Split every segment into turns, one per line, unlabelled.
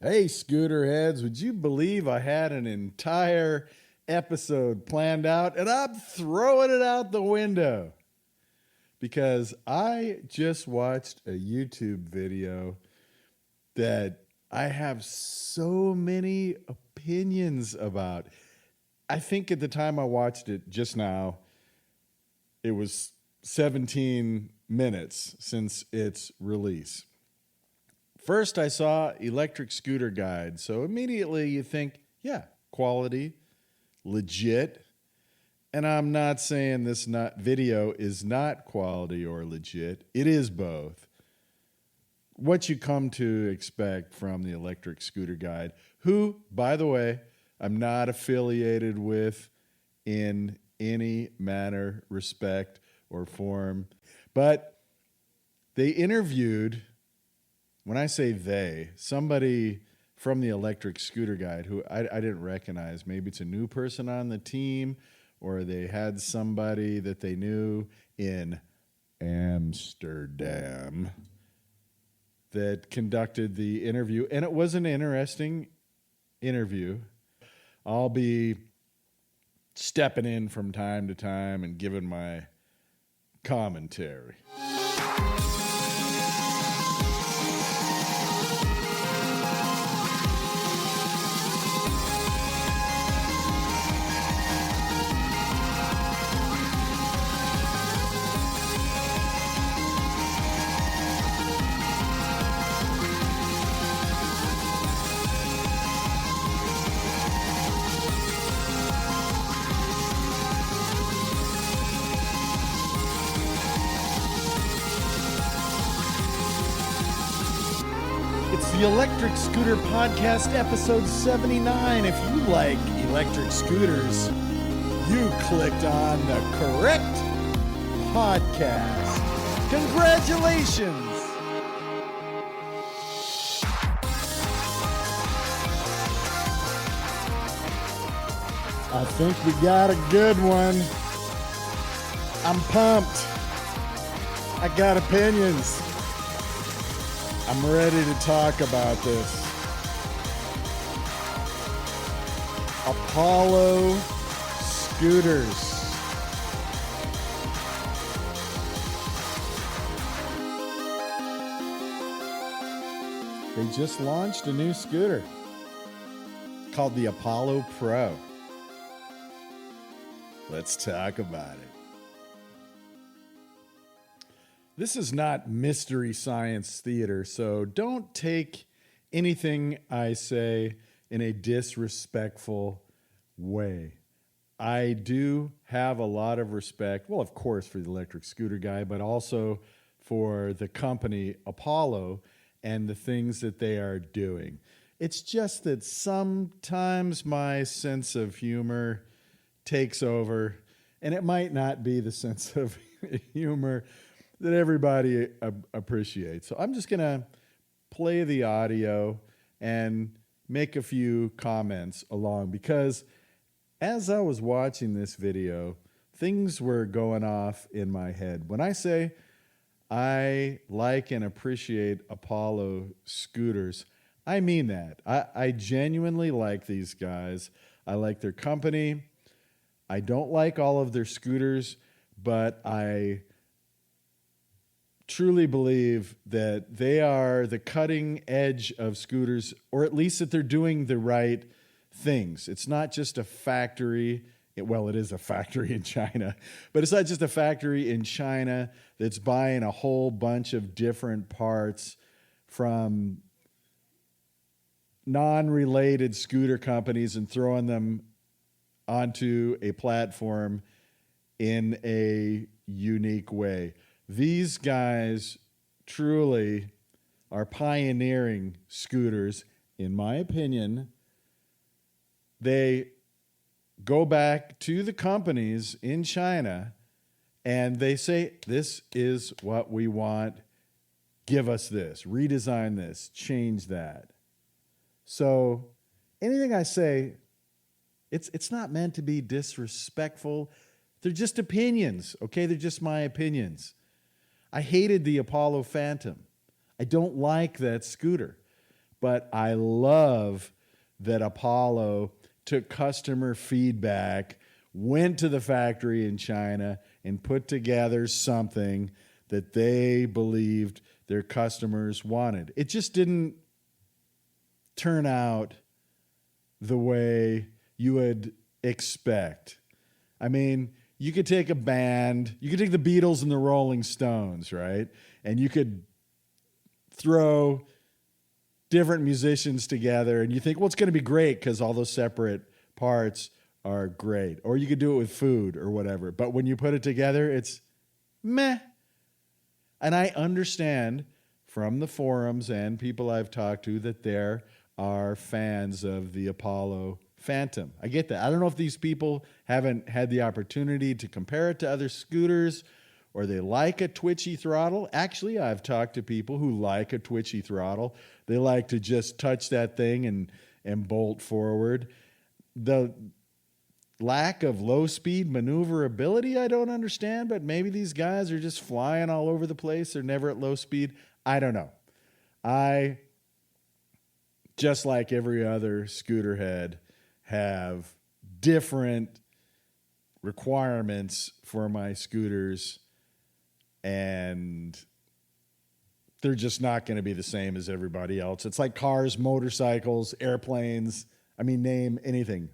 Hey, scooter heads, would you believe I had an entire episode planned out and I'm throwing it out the window because I just watched a YouTube video that I have so many opinions about. I think at the time I watched it just now, it was 17 minutes since its release. First, I saw electric scooter guide. So immediately you think, yeah, quality, legit. And I'm not saying this video is not quality or legit. It is both. What you come to expect from the electric scooter guide, who, by the way, I'm not affiliated with in any manner, respect, or form. But they interviewed, when I say they, somebody from the electric scooter guide who I didn't recognize. Maybe it's a new person on the team, or they had somebody that they knew in Amsterdam that conducted the interview. And it was an interesting interview. I'll be stepping in from time to time and giving my commentary. The Electric Scooter Podcast, episode 79. If you like electric scooters, you clicked on the correct podcast. Congratulations! I think we got a good one. I'm pumped. I got opinions. I'm ready to talk about this. Apollo scooters. They just launched a new scooter called the Apollo Pro. Let's talk about it. This is not mystery science theater, so don't take anything I say in a disrespectful way. I do have a lot of respect, well, of course, for the electric scooter guy, but also for the company Apollo and the things that they are doing. It's just that sometimes my sense of humor takes over, and it might not be the sense of humor that everybody appreciates. So I'm just going to play the audio and make a few comments along, because as I was watching this video, things were going off in my head. When I say I like and appreciate Apollo scooters, I mean that. I genuinely like these guys. I like their company. I don't like all of their scooters, but I truly believe that they are the cutting edge of scooters, or at least that they're doing the right things. It's not just a factory. Well, it is a factory in China, but it's not just a factory in China that's buying a whole bunch of different parts from non-related scooter companies and throwing them onto a platform in a unique way. These guys truly are pioneering scooters, in my opinion. They go back to the companies in China and they say, this is what we want. Give us this, redesign this, change that. So anything I say, it's not meant to be disrespectful. They're just opinions, okay? They're just my opinions. I hated the Apollo Phantom. I don't like that scooter. But I love that Apollo took customer feedback, went to the factory in China, and put together something that they believed their customers wanted. It just didn't turn out the way you would expect. I mean, you could take a band, you could take the Beatles and the Rolling Stones, right? And you could throw different musicians together and you think, well, it's going to be great because all those separate parts are great. Or you could do it with food or whatever. But when you put it together, it's meh. And I understand from the forums and people I've talked to that there are fans of the Apollo Phantom. I get that. I don't know if these people haven't had the opportunity to compare it to other scooters or they like a twitchy throttle. Actually, I've talked to people who like a twitchy throttle. They like to just touch that thing and bolt forward. The lack of low-speed maneuverability, I don't understand, but maybe these guys are just flying all over the place. They're never at low speed. I don't know. I, just like every other scooter head, have different requirements for my scooters, and they're just not going to be the same as everybody else. It's like cars, motorcycles, airplanes. I mean, name anything.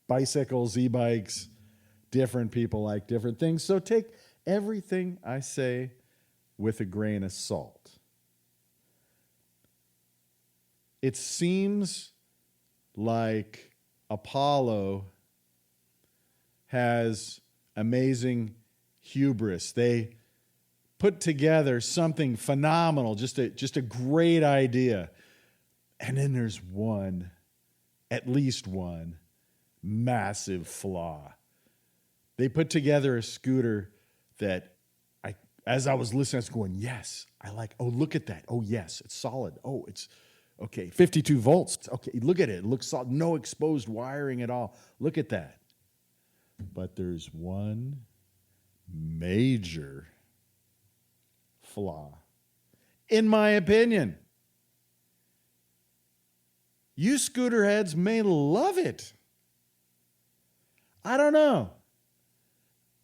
Bicycles, e-bikes, different people like different things. So take everything I say with a grain of salt. It seems like Apollo has amazing hubris. They put together something phenomenal, just a great idea. And then there's at least one massive flaw. They put together a scooter that as I was listening, I was going, yes, I like, oh, look at that. Oh, yes, it's solid. Oh, it's okay, 52 volts. Okay, look at it. It looks solid. No exposed wiring at all. Look at that. But there's one major flaw, in my opinion. You scooter heads may love it. I don't know.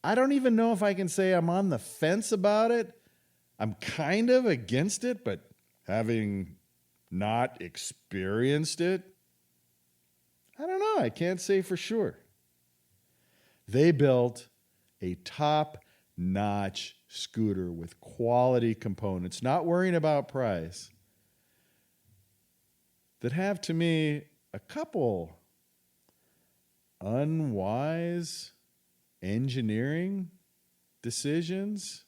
I don't even know if I can say I'm on the fence about it. I'm kind of against it, but having not experienced it, I don't know. I can't say for sure. They built a top-notch scooter with quality components, not worrying about price, that have, to me, a couple unwise engineering decisions.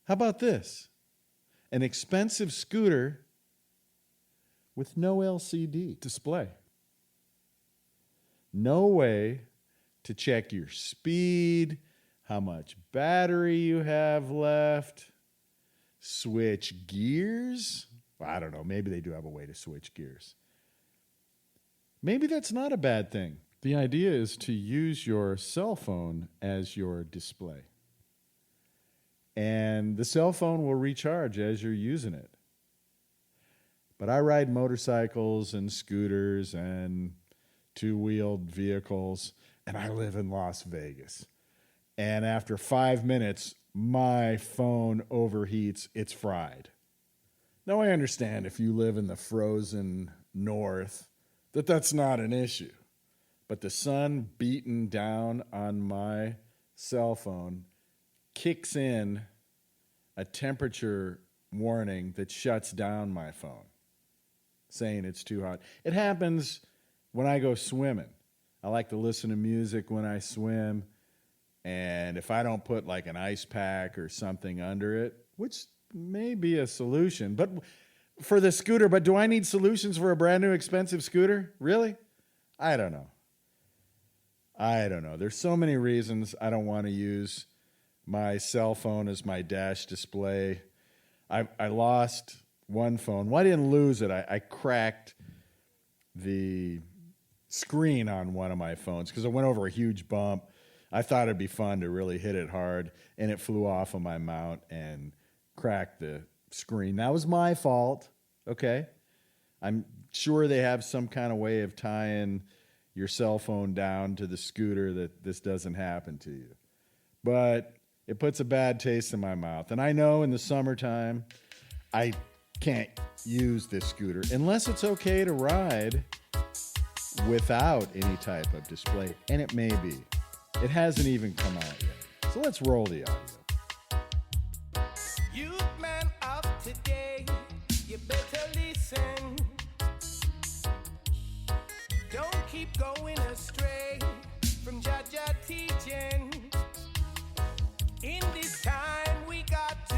How about this? An expensive scooter with no LCD display. No way to check your speed, how much battery you have left, switch gears. Well, I don't know. Maybe they do have a way to switch gears. Maybe that's not a bad thing. The idea is to use your cell phone as your display. And the cell phone will recharge as you're using it. But I ride motorcycles and scooters and two-wheeled vehicles, and I live in Las Vegas. And after 5 minutes, my phone overheats. It's fried. Now, I understand if you live in the frozen north that that's not an issue. But the sun beating down on my cell phone kicks in a temperature warning that shuts down my phone, saying it's too hot. It happens when I go swimming. I like to listen to music when I swim, and if I don't put like an ice pack or something under it, which may be a solution, but for the scooter, but do I need solutions for a brand new expensive scooter? Really? I don't know. There's so many reasons I don't want to use my cell phone as my dash display. I lost one phone. Well, I didn't lose it. I cracked the screen on one of my phones because I went over a huge bump. I thought it'd be fun to really hit it hard, and it flew off of my mount and cracked the screen. That was my fault. Okay. I'm sure they have some kind of way of tying your cell phone down to the scooter that this doesn't happen to you. But it puts a bad taste in my mouth. And I know in the summertime, I can't use this scooter unless it's okay to ride without any type of display. And it may be. It hasn't even come out yet. So let's roll the audio.
Youth man of today, you better listen. Don't keep going astray from Jaja teaching. In this time we got to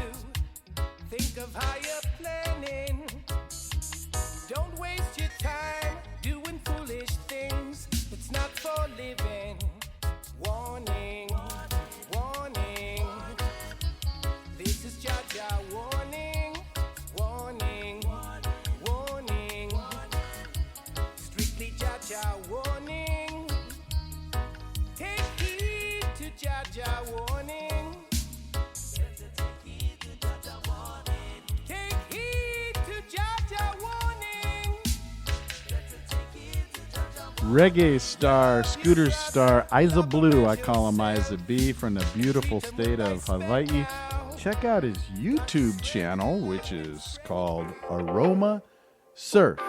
think of higher planning. Don't waste your time doing foolish things. It's not for living. Warning, warning. This is Jaja warning, warning, warning. Strictly Jaja warning. Take heed to Jaja warning. Take heed to Jaja warning.
Reggae star, Scooterstar, Isa Blue, I call him Isa B, from the beautiful state of Hawaii. Check out his YouTube channel, which is called Aroma Surf.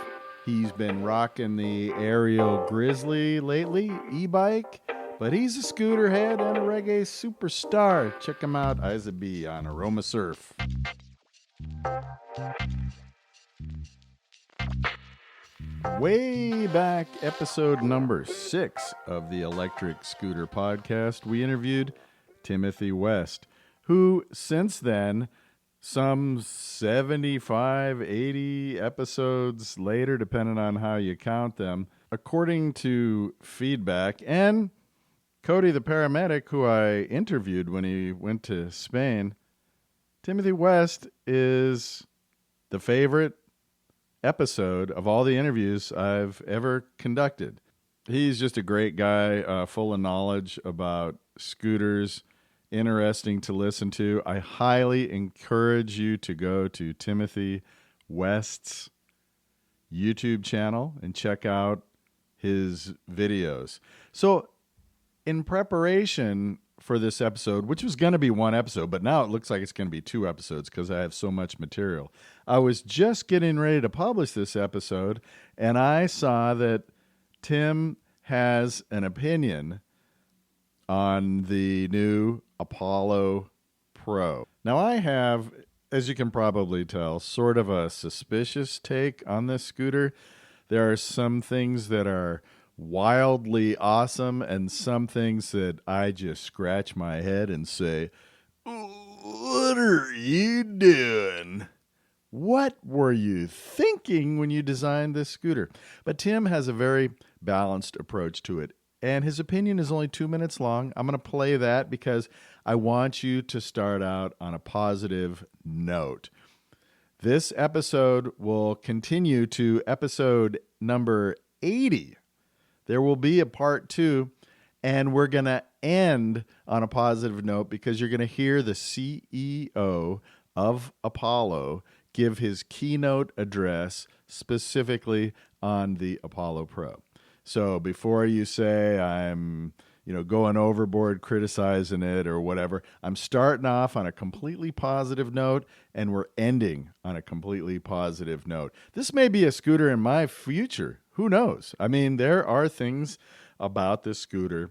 He's been rocking the Aerial Grizzly lately, e-bike, but he's a scooter head and a reggae superstar. Check him out, Isa B on Aroma Surf. Way back, episode number 6 of the Electric Scooter Podcast, we interviewed Timothy West, who since then, some 75, 80 episodes later, depending on how you count them, according to feedback, and Cody the paramedic, who I interviewed when he went to Spain, Timothy West is the favorite episode of all the interviews I've ever conducted. He's just a great guy, full of knowledge about scooters, interesting to listen to. I highly encourage you to go to Timothy West's YouTube channel and check out his videos. So in preparation for this episode, which was going to be one episode, but now it looks like it's going to be 2 episodes because I have so much material. I was just getting ready to publish this episode, and I saw that Tim has an opinion on the new Apollo Pro. Now, I have, as you can probably tell, sort of a suspicious take on this scooter. There are some things that are wildly awesome and some things that I just scratch my head and say, what are you doing? What were you thinking when you designed this scooter? But Tim has a very balanced approach to it, and his opinion is only 2 minutes long. I'm going to play that because I want you to start out on a positive note. This episode will continue to episode number 80. There will be a part 2, and we're going to end on a positive note because you're going to hear the CEO of Apollo give his keynote address specifically on the Apollo Pro. So before you say I'm, going overboard criticizing it or whatever, I'm starting off on a completely positive note, and we're ending on a completely positive note. This may be a scooter in my future. Who knows? I mean, there are things about this scooter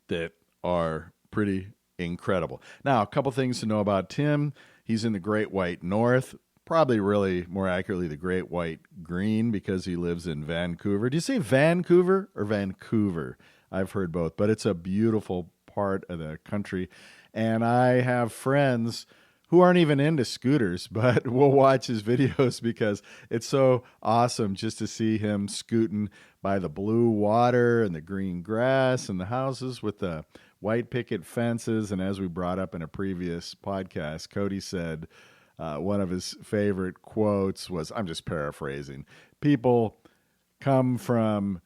that are pretty incredible. Now, a couple things to know about Tim. He's in the Great White North, probably really more accurately the Great White Green because he lives in Vancouver. Do you say Vancouver or Vancouver? I've heard both, but it's a beautiful part of the country. And I have friends who aren't even into scooters, but will watch his videos because it's so awesome just to see him scooting by the blue water and the green grass and the houses with the white picket fences. And as we brought up in a previous podcast, Cody said one of his favorite quotes was, I'm just paraphrasing, people come from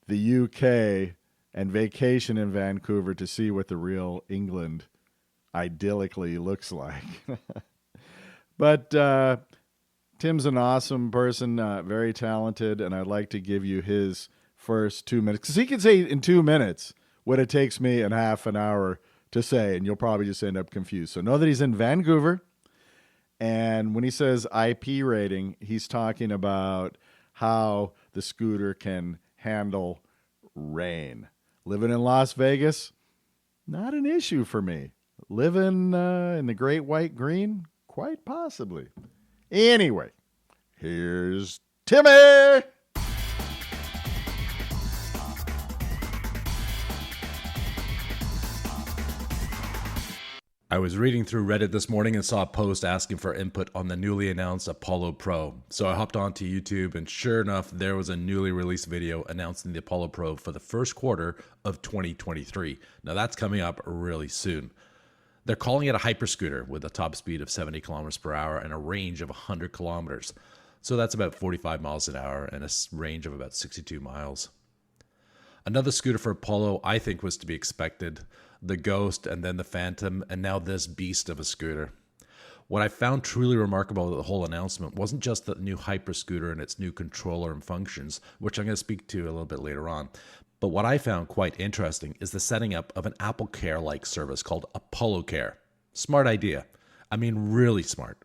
the UK and vacation in Vancouver to see what the real England idyllically looks like. But Tim's an awesome person, very talented, and I'd like to give you his first 2 minutes. Because he can say in 2 minutes what it takes me in half an hour to say, and you'll probably just end up confused. So know that he's in Vancouver, and when he says IP rating, he's talking about how the scooter can handle rain. Living in Las Vegas, not an issue for me. Living in the Great White Green, quite possibly. Anyway, here's Timmy.
I was reading through Reddit this morning and saw a post asking for input on the newly announced Apollo Pro. So I hopped onto YouTube, and sure enough, there was a newly released video announcing the Apollo Pro for the first quarter of 2023. Now that's coming up really soon. They're calling it a hyperscooter with a top speed of 70 kilometers per hour and a range of 100 kilometers. So that's about 45 miles an hour and a range of about 62 miles. Another scooter for Apollo I think was to be expected. The Ghost, and then the Phantom, and now this beast of a scooter. What I found truly remarkable about the whole announcement wasn't just the new hyper scooter and its new controller and functions, which I'm going to speak to a little bit later on, but what I found quite interesting is the setting up of an Apple Care-like service called Apollo Care. Smart idea. I mean, really smart.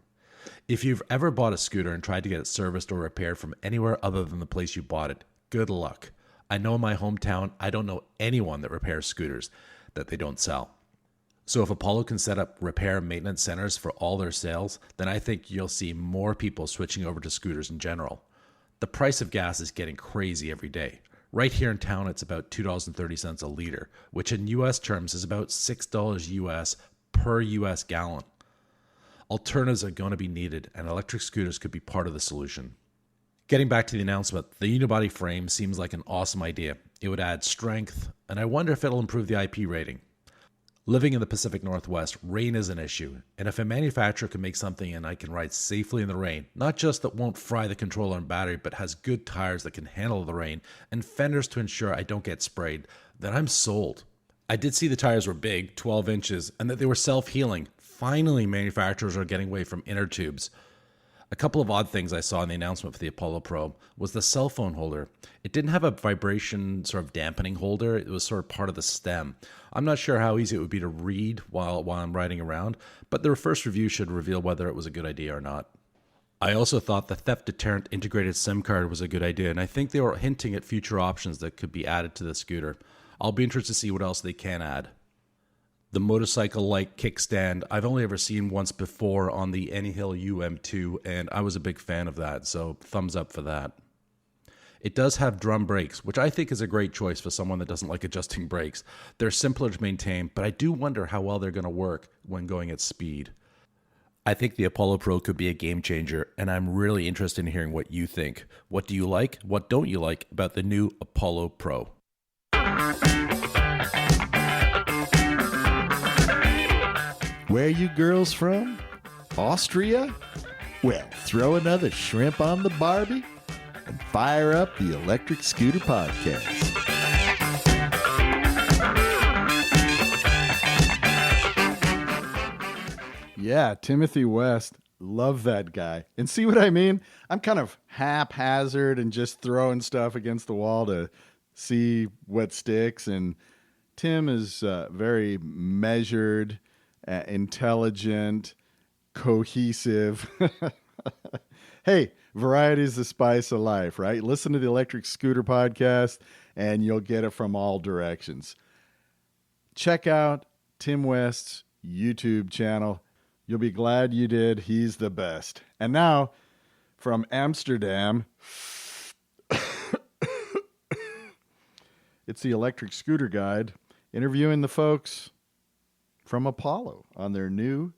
If you've ever bought a scooter and tried to get it serviced or repaired from anywhere other than the place you bought it, good luck. I know in my hometown, I don't know anyone that repairs scooters that they don't sell. So if Apollo can set up repair and maintenance centers for all their sales, then I think you'll see more people switching over to scooters in general. The price of gas is getting crazy every day. Right here in town, it's about $2.30 a liter, which in US terms is about $6 US per US gallon. Alternatives are going to be needed, and electric scooters could be part of the solution. Getting back to the announcement, the unibody frame seems like an awesome idea. It would add strength, and I wonder if it'll improve the IP rating. Living in the Pacific Northwest, rain is an issue, and if a manufacturer can make something and I can ride safely in the rain, not just that won't fry the controller and battery, but has good tires that can handle the rain, and fenders to ensure I don't get sprayed, then I'm sold. I did see the tires were big, 12 inches, and that they were self-healing. Finally, manufacturers are getting away from inner tubes. A couple of odd things I saw in the announcement for the Apollo Pro was the cell phone holder. It didn't have a vibration sort of dampening holder. It was sort of part of the stem. I'm not sure how easy it would be to read while I'm riding around, but the first review should reveal whether it was a good idea or not. I also thought the theft deterrent integrated SIM card was a good idea, and I think they were hinting at future options that could be added to the scooter. I'll be interested to see what else they can add. The motorcycle-like kickstand, I've only ever seen once before on the Anyhill UM2, and I was a big fan of that, so thumbs up for that. It does have drum brakes, which I think is a great choice for someone that doesn't like adjusting brakes. They're simpler to maintain, but I do wonder how well they're going to work when going at speed. I think the Apollo Pro could be a game changer, and I'm really interested in hearing what you think. What do you like? What don't you like about the new Apollo Pro?
Where are you girls from? Austria? Well, throw another shrimp on the Barbie and fire up the Electric Scooter Podcast. Yeah, Timothy West. Love that guy. And see what I mean? I'm kind of haphazard and just throwing stuff against the wall to see what sticks. And Tim is very measured, intelligent, cohesive. Hey, variety is the spice of life, right? Listen to the Electric Scooter Podcast and you'll get it from all directions. Check out Tim West's YouTube channel. You'll be glad you did. He's the best. And now, from Amsterdam, it's the Electric Scooter Guide interviewing the folks from Apollo on their new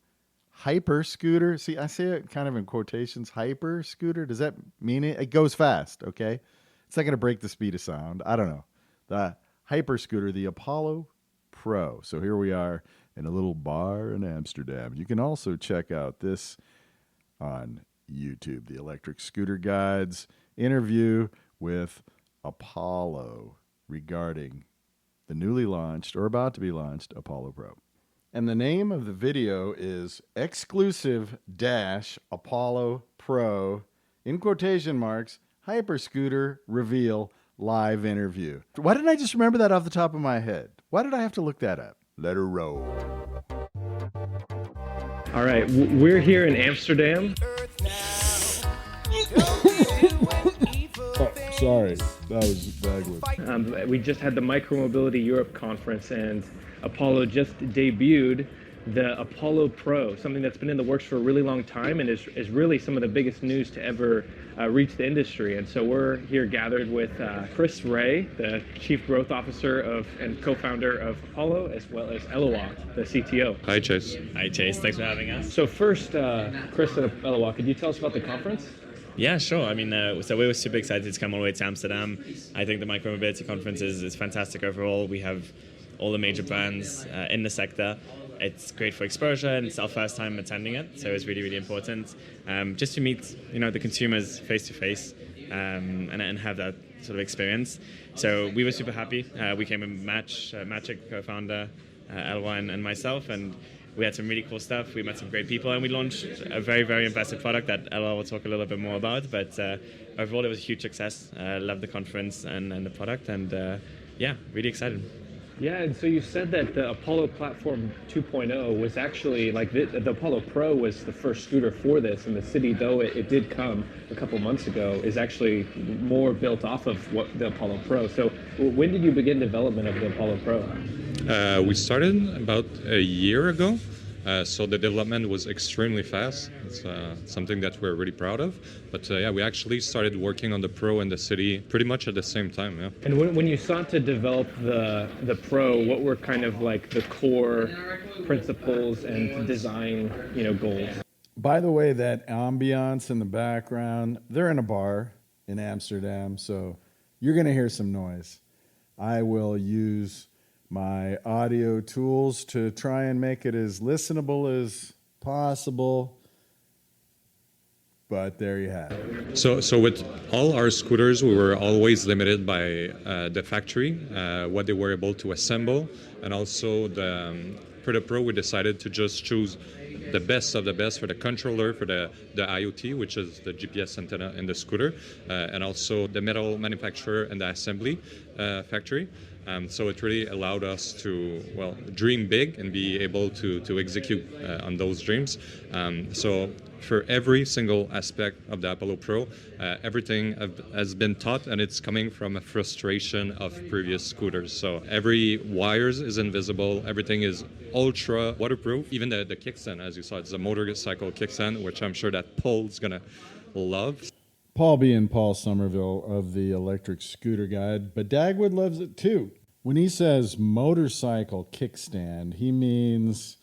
hyper scooter. See, I say it kind of in quotations, hyper scooter. Does that mean it? It goes fast, okay? It's not going to break the speed of sound. I don't know. The hyper scooter, the Apollo Pro. So here we are in a little bar in Amsterdam. You can also check out this on YouTube, the Electric Scooter Guides interview with Apollo regarding the newly launched or about to be launched Apollo Pro. And the name of the video is Exclusive Apollo Pro in quotation marks, hyper scooter reveal live interview. Why didn't I just remember that off the top of my head? Why did I have to look that up? Let her roll.
All right, we're here in Amsterdam.
Oh, sorry, that was Dagwood.
We just had the Micromobility Europe conference, and Apollo just debuted the Apollo Pro, something that's been in the works for a really long time and is really some of the biggest news to ever reach the industry. And so we're here gathered with Chris Ray, the Chief Growth Officer and co-founder of Apollo, as well as Eloi, the CTO.
Hi, Chase.
Hi, Chase. Thanks for having us.
So first, Chris and Eloi, could you tell us about the conference?
Yeah, sure. I mean, so we were super excited to come all the way to Amsterdam. I think the Micromobility Conference is fantastic overall. We have all the major brands in the sector. It's great for exposure, and it's our first time attending it, so it's really, really important just to meet, the consumers face to face and have that sort of experience. So we were super happy. We came with Mach, co-founder, Eloi, and myself, and we had some really cool stuff. We met some great people, and we launched a very, very impressive product that Ella will talk a little bit more about. But overall, it was a huge success. Loved the conference and the product, and really excited.
Yeah, and so you said that the Apollo Platform 2.0 was actually, like, the Apollo Pro was the first scooter for this, and the City, though it did come a couple months ago, is actually more built off of what the Apollo Pro. So when did you begin development of the Apollo Pro?
We started about a year ago, so the development was extremely fast. It's something that we're really proud of. But we actually started working on the Pro and the City pretty much at the same time. Yeah.
And when you sought to develop the Pro, what were kind of like the core principles and design, goals?
By the way, that ambiance in the background, they're in a bar in Amsterdam, so you're going to hear some noise. I will use my audio tools to try and make it as listenable as possible. But there you have it.
So with all our scooters, we were always limited by the factory, what they were able to assemble, and also for the Pro, we decided to just choose the best of the best for the controller, for the IoT, which is the GPS antenna in the scooter, and also the metal manufacturer and the assembly factory. So it really allowed us to, dream big and be able to execute on those dreams. So for every single aspect of the Apollo Pro, everything has been taught, and it's coming from a frustration of previous scooters. So every wires is invisible, everything is ultra waterproof. Even the kickstand, as you saw, it's a motorcycle kickstand, which I'm sure that Paul's gonna love.
Paul being Paul Somerville of the Electric Scooter Guide, but Dagwood loves it too. When he says motorcycle kickstand, he means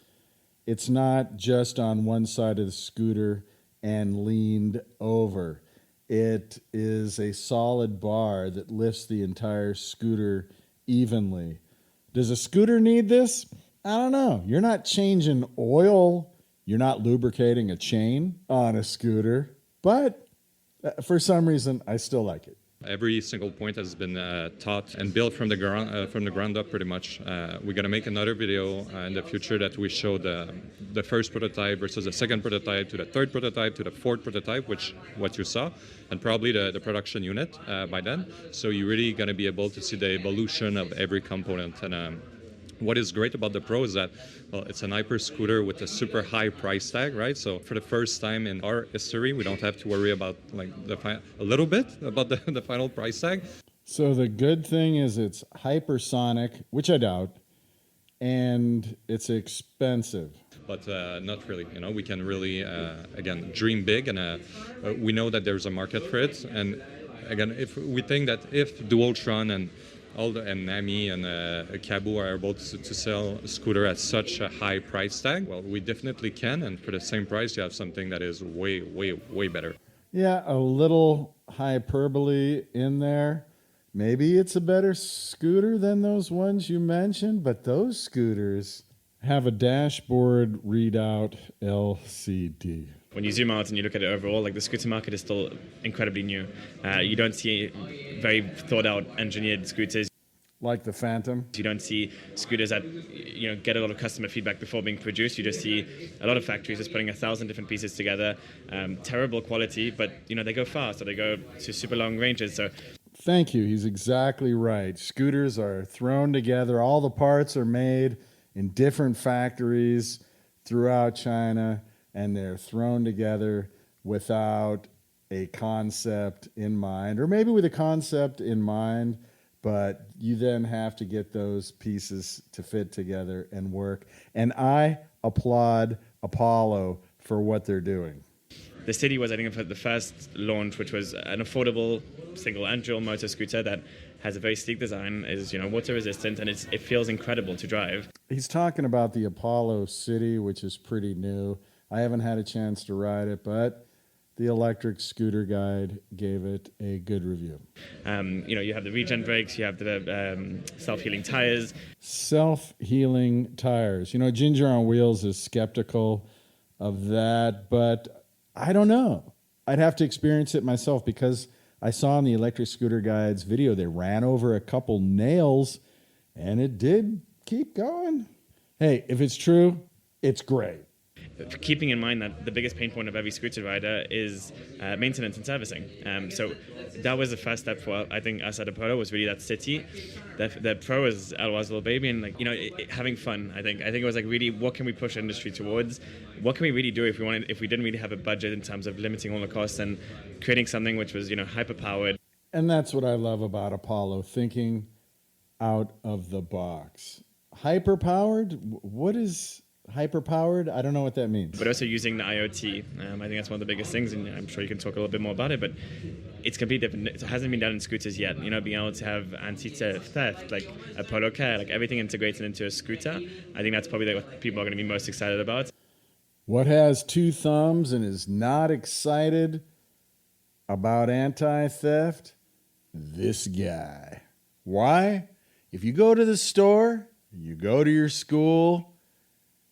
it's not just on one side of the scooter and leaned over. It is a solid bar that lifts the entire scooter evenly. Does a scooter need this? I don't know. You're not changing oil. You're not lubricating a chain on a scooter. But for some reason, I still like it.
Every single point has been taught and built from the ground up, pretty much. We're gonna make another video in the future that we show the first prototype versus the second prototype to the third prototype to the fourth prototype, which what you saw, and probably the production unit by then. So you're really gonna be able to see the evolution of every component. And what is great about the Pro is that, it's an hyper scooter with a super high price tag, right? So for the first time in our history, we don't have to worry about a little bit about the final price tag.
So the good thing is it's hypersonic, which I doubt, and it's expensive.
But not really. We can really, again, dream big, and we know that there's a market for it. And again, if we think that if Dualtron and NAMI and Kabu are able to sell a scooter at such a high price tag, well, we definitely can. And for the same price, you have something that is way, way, way better.
Yeah, a little hyperbole in there. Maybe it's a better scooter than those ones you mentioned, but those scooters have a dashboard readout LCD.
When you zoom out and you look at it overall, the scooter market is still incredibly new. You don't see very thought out engineered scooters.
Like the Phantom.
You don't see scooters that get a lot of customer feedback before being produced. You just see a lot of factories just putting 1,000 different pieces together, terrible quality, but they go fast or they go to super long ranges. So
Thank you. He's exactly right. Scooters are thrown together. All the parts are made in different factories throughout China, and they're thrown together without a concept in mind, or maybe with a concept in mind, but you then have to get those pieces to fit together and work. And I applaud Apollo for what they're doing.
the City was, I think, the first launch, which was an affordable single and dual motor scooter that has a very sleek design, is water resistant, and it feels incredible to drive.
He's talking about the Apollo City, which is pretty new. I haven't had a chance to ride it, but the Electric Scooter Guide gave it a good review.
You have the regen brakes, you have the self-healing tires.
Self-healing tires. Ginger on Wheels is skeptical of that, but I don't know. I'd have to experience it myself, because I saw in the Electric Scooter Guide's video they ran over a couple nails, and it did keep going. Hey, if it's true, it's great.
Keeping in mind that the biggest pain point of every scooter rider is maintenance and servicing. So that was the first step for, I think, us at Apollo, was really that City. The Pro is Elwa's little baby, and having fun. I think it was really, what can we push industry towards? What can we really do if we didn't really have a budget in terms of limiting all the costs and creating something which was hyper powered.
And that's what I love about Apollo, thinking out of the box. Hyper powered? What is hyper-powered? I don't know what that means.
But also using the IoT. I think that's one of the biggest things, and I'm sure you can talk a little bit more about it, but it's completely different. It hasn't been done in scooters yet. Being able to have anti-theft, like Apollo Care, like everything integrated into a scooter. I think that's probably what people are going to be most excited about.
What has two thumbs and is not excited about anti-theft? This guy. Why? If you go to the store, you go to your school,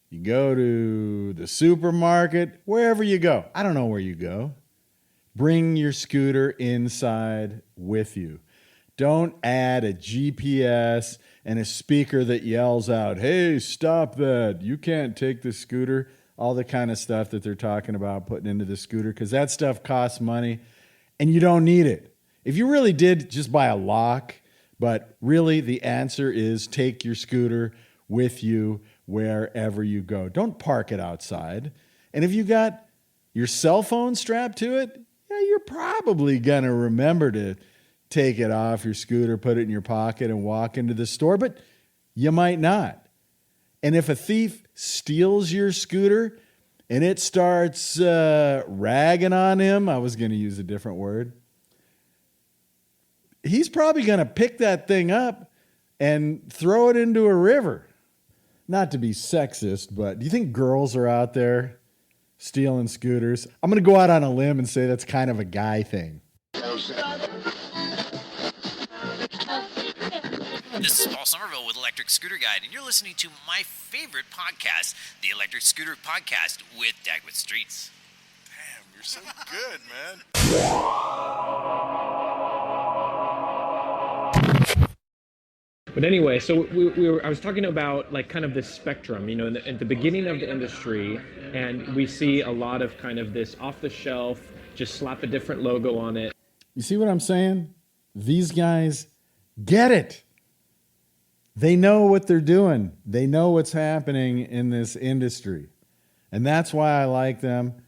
you go to the supermarket, wherever you go. I don't know where you go. Bring your scooter inside with you. Don't add a GPS and a speaker that yells out, "Hey, stop that. You can't take the scooter." All the kind of stuff that they're talking about putting into the scooter, because that stuff costs money and you don't need it. If you really did, just buy a lock. But really, the answer is take your scooter with you wherever you go. Don't park it outside. And if you got your cell phone strapped to it, you're probably going to remember to take it off your scooter, put it in your pocket, and walk into the store, but you might not. And if a thief steals your scooter and it starts ragging on him, I was going to use a different word, he's probably going to pick that thing up and throw it into a river. Not to be sexist, but do you think girls are out there stealing scooters? I'm going to go out on a limb and say that's kind of a guy thing.
This is Paul Somerville with Electric Scooter Guide, and you're listening to my favorite podcast, the Electric Scooter Podcast with Dagwood Streets.
Damn, you're so good, man.
But anyway, so I was talking about like kind of this spectrum, at the beginning of the industry, and we see a lot of kind of this off the shelf, just slap a different logo on it.
You see what I'm saying? These guys get it. They know what they're doing. They know what's happening in this industry. And that's why I like them.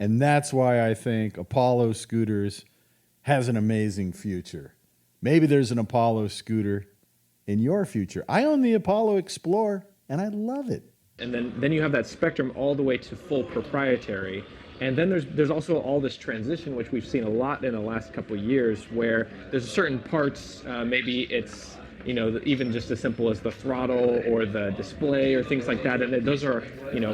And that's why I think Apollo Scooters has an amazing future. Maybe there's an Apollo scooter in your future. I own the Apollo Explorer, and I love it.
And then you have that spectrum all the way to full proprietary. And then there's also all this transition, which we've seen a lot in the last couple of years, where there's certain parts, maybe it's, even just as simple as the throttle or the display or things like that. And those are,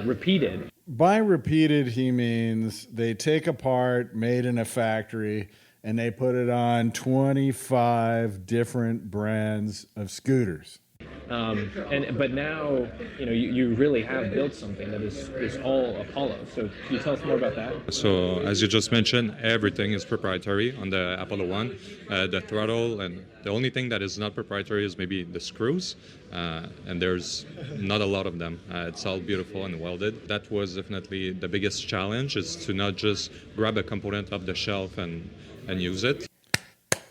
repeated.
By repeated, he means they take a part made in a factory and they put it on 25 different brands of scooters.
But now, you really have built something that is all Apollo. So can you tell us more about that?
So as you just mentioned, everything is proprietary on the Apollo 1. The throttle, and the only thing that is not proprietary is maybe the screws, and there's not a lot of them. It's all beautiful and welded. That was definitely the biggest challenge, is to not just grab a component off the shelf and use it.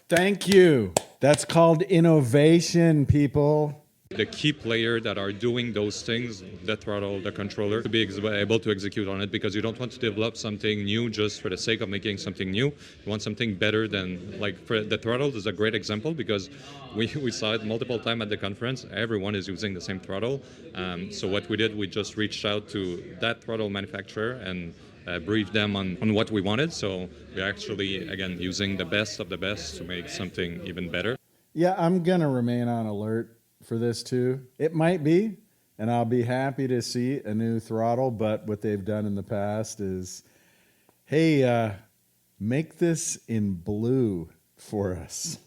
Thank you. That's called innovation, people.
The key player that are doing those things, the throttle, the controller, to be able to execute on it, because you don't want to develop something new just for the sake of making something new. You want something better than, like, for the throttle is a great example, because we saw it multiple times at the conference. Everyone is using the same throttle. So what we did, we just reached out to that throttle manufacturer and briefed them on what we wanted. So we're actually, again, using the best of the best to make something even better.
Yeah, I'm going to remain on alert for this too. It might be, and I'll be happy to see a new throttle, but what they've done in the past is, hey, make this in blue for us,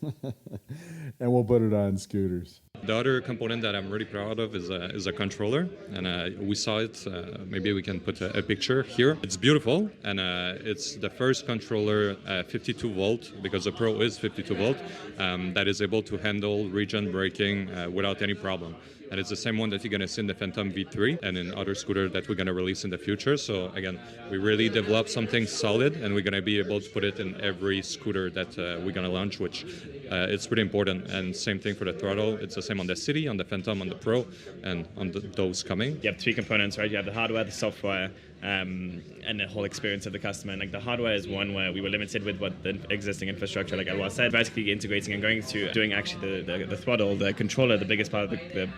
and we'll put it on scooters.
The other component that I'm really proud of is a controller, and we saw it. Maybe we can put a picture here. It's beautiful, and it's the first controller 52 volt, because the Pro is 52 volt, that is able to handle region braking without any problem. And it's the same one that you're going to see in the Phantom V3 and in other scooters that we're going to release in the future. So again, we really developed something solid, and we're going to be able to put it in every scooter that we're going to launch, which it's pretty important. And same thing for the throttle. It's the same on the City, on the Phantom, on the Pro, and on those coming.
You have three components, right? You have the hardware, the software, and the whole experience of the customer. And like the hardware is one where we were limited with what the existing infrastructure, like Elwar said, vertically integrating and going to doing actually the throttle, the controller, the biggest part of the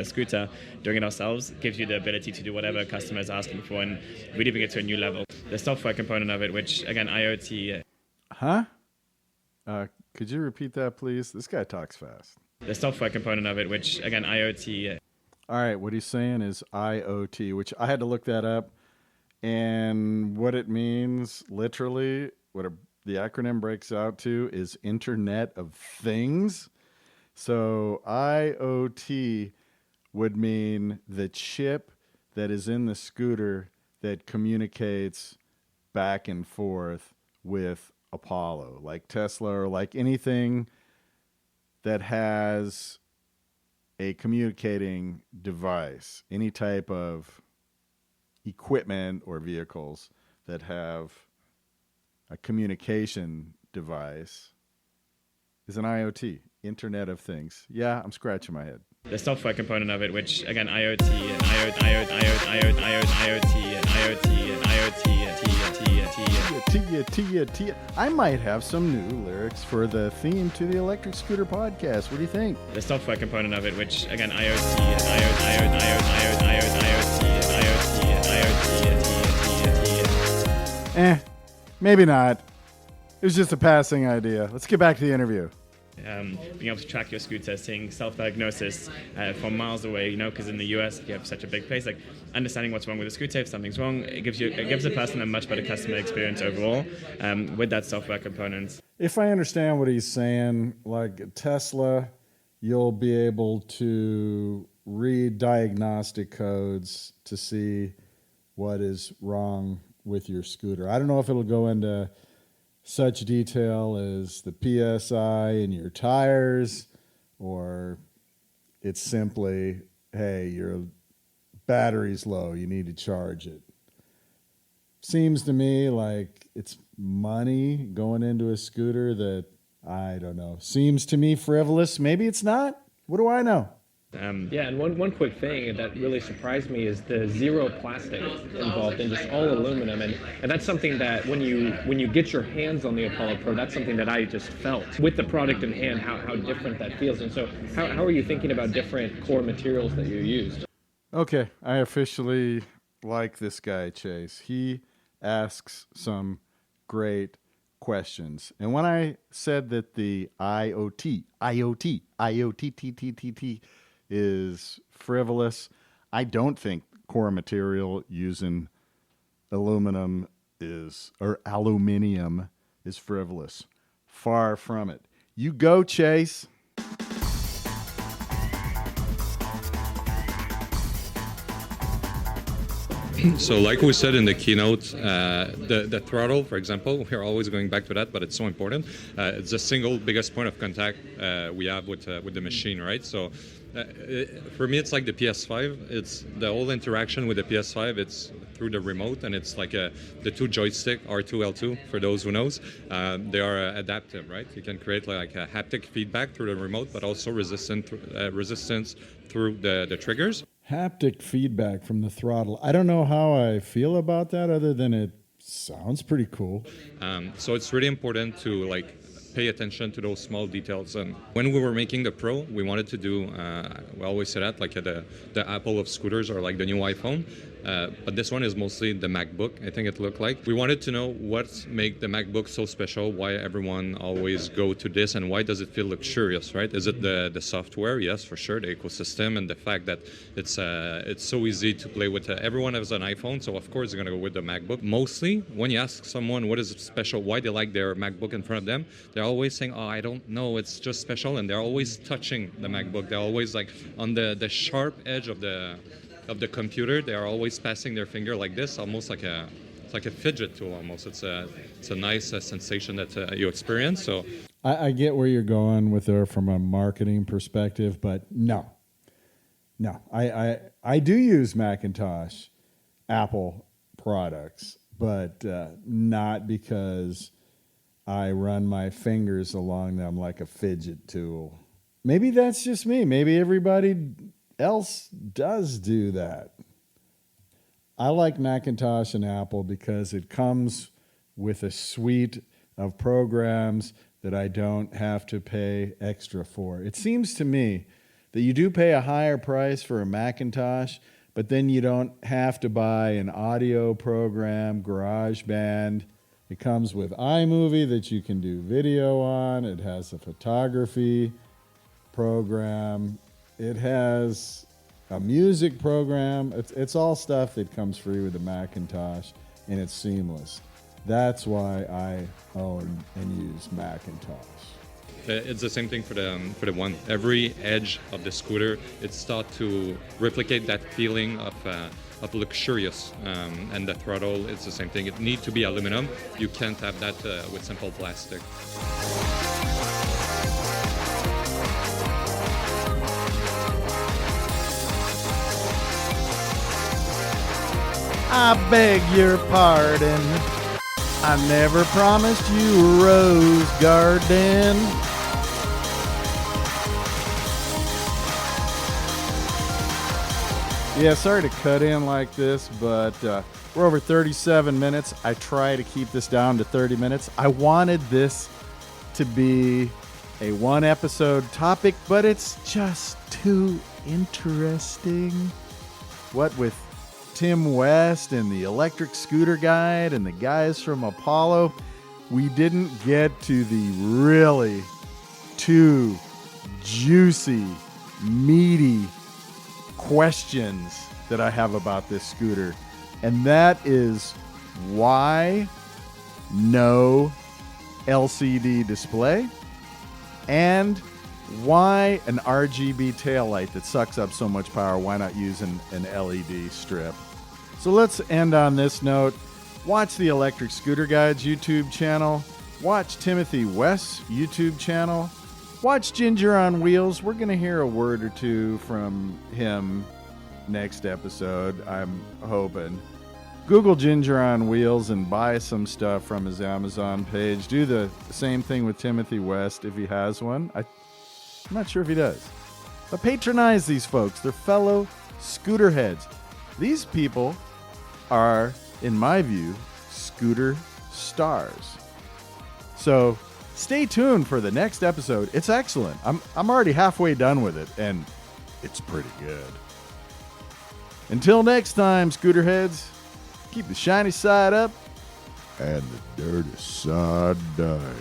scooter, doing it ourselves gives you the ability to do whatever a customer is asking for and really bring it to a new level. The software component of it, which again, IoT.
Huh? Could you repeat that, please? This guy talks fast.
The software component of it, which again, IoT.
All right, what he's saying is IoT, which I had to look that up. And what it means, literally, the acronym breaks out to is Internet of Things. So IoT would mean the chip that is in the scooter that communicates back and forth with Apollo, like Tesla or like anything that has a communicating device, any type of equipment or vehicles that have a communication device is an IoT, Internet of Things. Yeah, I'm scratching my head.
The software component of it, which again, IoT and IoT.
I might have some new lyrics for the theme to the Electric Scooter podcast. What do you think?
The software component of it, which again, IoT and
maybe not. It was just a passing idea. Let's get back to the interview.
Being able to track your scooter, seeing self-diagnosis from miles away, because in the US you have such a big place, like understanding what's wrong with the scooter, if something's wrong, it gives a person a much better customer experience overall with that software component.
If I understand what he's saying, like Tesla, you'll be able to read diagnostic codes to see what is wrong with your scooter. I don't know if it'll go into such detail as the PSI in your tires, or it's simply, hey, your battery's low, you need to charge it. Seems to me like it's money going into a scooter that, I don't know, seems to me frivolous. Maybe it's not. What do I know?
And one quick thing that really surprised me is the zero plastic involved in just all aluminum, and that's something that when you get your hands on the Apollo Pro, that's something that I just felt with the product in hand, how different that feels. And so how are you thinking about different core materials that you used?
Okay, I officially like this guy, Chase. He asks some great questions. And when I said that the IoT is frivolous, I don't think core material using aluminium is frivolous. Far from it. You go, Chase.
So like we said in the keynote, the throttle, for example, we're always going back to that, but it's so important. It's the single biggest point of contact we have with the machine, right? So for me, it's like the PS5. It's the whole interaction with the PS5. It's through the remote, and it's like the two joystick R2, L2. For those who knows, they are adaptive, right? You can create like a haptic feedback through the remote, but also resistance through the triggers.
Haptic feedback from the throttle. I don't know how I feel about that other than it sounds pretty cool.
So it's really important to like pay attention to those small details. And when we were making the Pro, we wanted to do, we always say that, like the Apple of scooters or like the new iPhone. But this one is mostly the MacBook, I think it looked like. We wanted to know what makes the MacBook so special, why everyone always go to this, and why does it feel luxurious, right? Is it the software? Yes, for sure, the ecosystem, and the fact that it's so easy to play with. Everyone has an iPhone, so of course they're going to go with the MacBook. Mostly, when you ask someone what is special, why they like their MacBook in front of them, they're always saying, oh, I don't know, it's just special, and they're always touching the MacBook. They're always like on the sharp edge of the computer. They are always passing their finger like this, almost like a fidget tool. Almost, it's a nice sensation that you experience. So
I get where you're going with her from a marketing perspective, but no. I do use Macintosh, Apple products, but not because I run my fingers along them like a fidget tool. Maybe that's just me. Maybe everybody else does do that. I like Macintosh and Apple because it comes with a suite of programs that I don't have to pay extra for. It seems to me that you do pay a higher price for a Macintosh, but then you don't have to buy an audio program, GarageBand. It comes with iMovie that you can do video on. It has a photography program. It has a music program. It's all stuff that comes free with the Macintosh, and it's seamless. That's why I own and use Macintosh.
It's the same thing for the one. Every edge of the scooter, it's thought to replicate that feeling of luxurious, and the throttle, it's the same thing. It needs to be aluminum. You can't have that with simple plastic.
I beg your pardon. I never promised you a rose garden. Yeah, sorry to cut in like this, but we're over 37 minutes. I try to keep this down to 30 minutes. I wanted this to be a one episode topic, but it's just too interesting. What with Tim West and the Electric Scooter Guide and the guys from Apollo, we didn't get to the really too juicy, meaty questions that I have about this scooter. And that is why no LCD display and why an RGB taillight that sucks up so much power. Why not use an LED strip? So let's end on this note. Watch the Electric Scooter Guide's YouTube channel. Watch Timothy West's YouTube channel. Watch Ginger on Wheels. We're going to hear a word or two from him next episode, I'm hoping. Google Ginger on Wheels and buy some stuff from his Amazon page. Do the same thing with Timothy West if he has one. I'm not sure if he does. But patronize these folks. They're fellow scooter heads. These people are, in my view, scooter stars. So stay tuned for the next episode. It's excellent. I'm already halfway done with it, and it's pretty good. Until next time, scooter heads, keep the shiny side up and the dirty side down.